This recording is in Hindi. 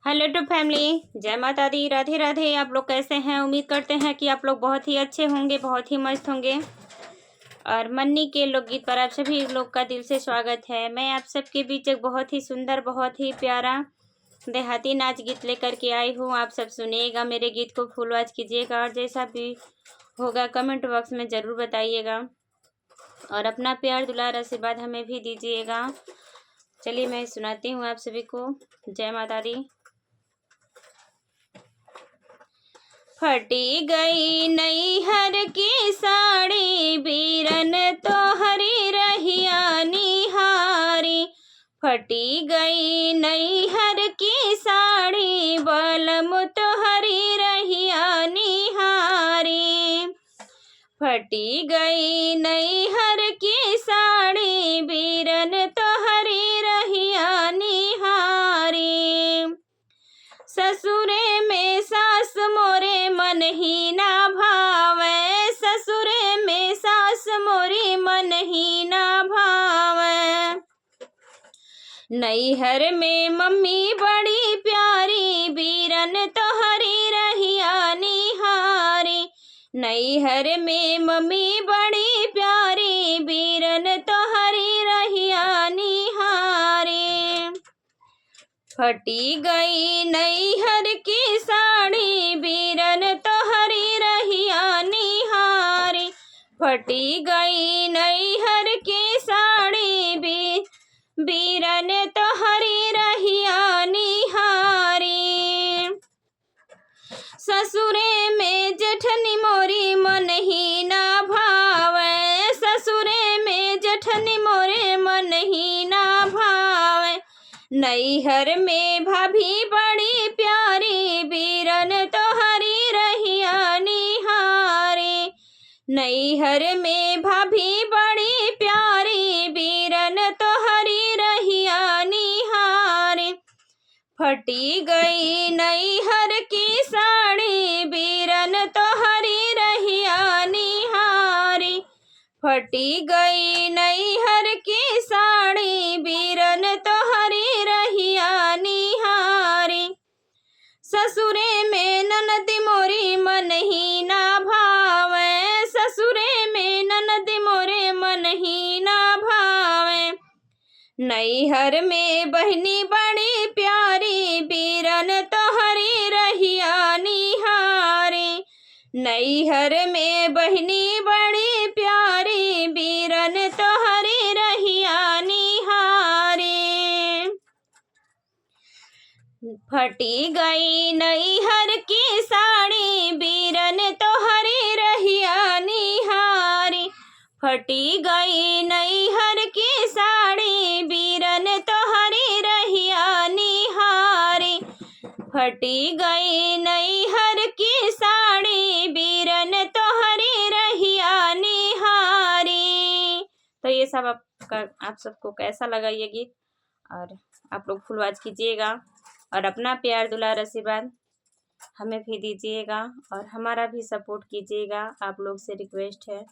हेलो टू फैमिली, जय माता दी, राधे राधे। आप लोग कैसे हैं? उम्मीद करते हैं कि आप लोग बहुत ही अच्छे होंगे, बहुत ही मस्त होंगे। और मन्नी के लोकगीत पर आप सभी लोग का दिल से स्वागत है। मैं आप सबके बीच एक बहुत ही सुंदर, बहुत ही प्यारा देहाती नाच गीत लेकर के आई हूँ। आप सब सुनिएगा, मेरे गीत को फुल वॉच कीजिएगा और जैसा भी होगा कमेंट बॉक्स में ज़रूर बताइएगा और अपना प्यार दुलार आशीर्वाद हमें भी दीजिएगा। चलिए मैं सुनाती हूँ आप सभी को। जय माता दी। फटी गई नैहर की साड़ी, बीरन तो हरी रहिया निहारी। फटी गई नैहर की साड़ी, बलम तो हरी रहिया निहारी। फटी गई नैहर की साड़ी, बीरन तो हरी रहिया निहारी। ससुरे में सास मोरे मन ही ना भावे, ससुरे में सास मोरी मन ही ना भावे। नैहर में मम्मी बड़ी प्यारी, बीरन तो हरी रहिया निहारी। नैहर में मम्मी बड़ी प्यारी, बीरन तो हरी रहिया निहारी। फटी गई नैहर की साड़ी, बीरन तो हरी रहिया निहारी। फटी गई नैहर की साड़ी, बीरन तो हरी रहिया निहारी। ससुरे में जेठनी मोरी मन ही ना भावे, ससुरे में जेठनी मोरे मन ही ना भावे। नैहर में भाभी बड़ी प्यारी, बीरन तो हरी रहिया निहारी। नैहर में भाभी बड़ी प्यारी, बीरन तो हरी रहिया निहारी। फटी गई नैहर की साड़ी, बीरन तो हरी रहिया निहारी। फटी गई नैहर की साड़ी, बीरन तो हरी रहिया निहारी। ससुरे में ननद मोरी मन ही ना भावे, ससुरे में ननद मोरे मन ही ना भावे। नैहर में बहनी बड़ी प्यारी, बीरन तो हरी रहिया निहारी। नैहर में बहनी बड़ी प्यारी, बीरन तो हरी रहिया निहारी। फटी गई नैहर की साड़ी, बीरन तो हरी रहिया निहारी। फटी गई नैहर की साड़ी, बीरन तो हरी रहिया निहारी। फटी गई नैहर की साड़ी, बीरन तो हरी रहिया निहारी। तो ये सब आप सबको कैसा लगा ये गीत, और आप लोग फुल वॉच कीजिएगा और अपना प्यार दुलार आशीर्वाद हमें भी दीजिएगा और हमारा भी सपोर्ट कीजिएगा। आप लोग से रिक्वेस्ट है।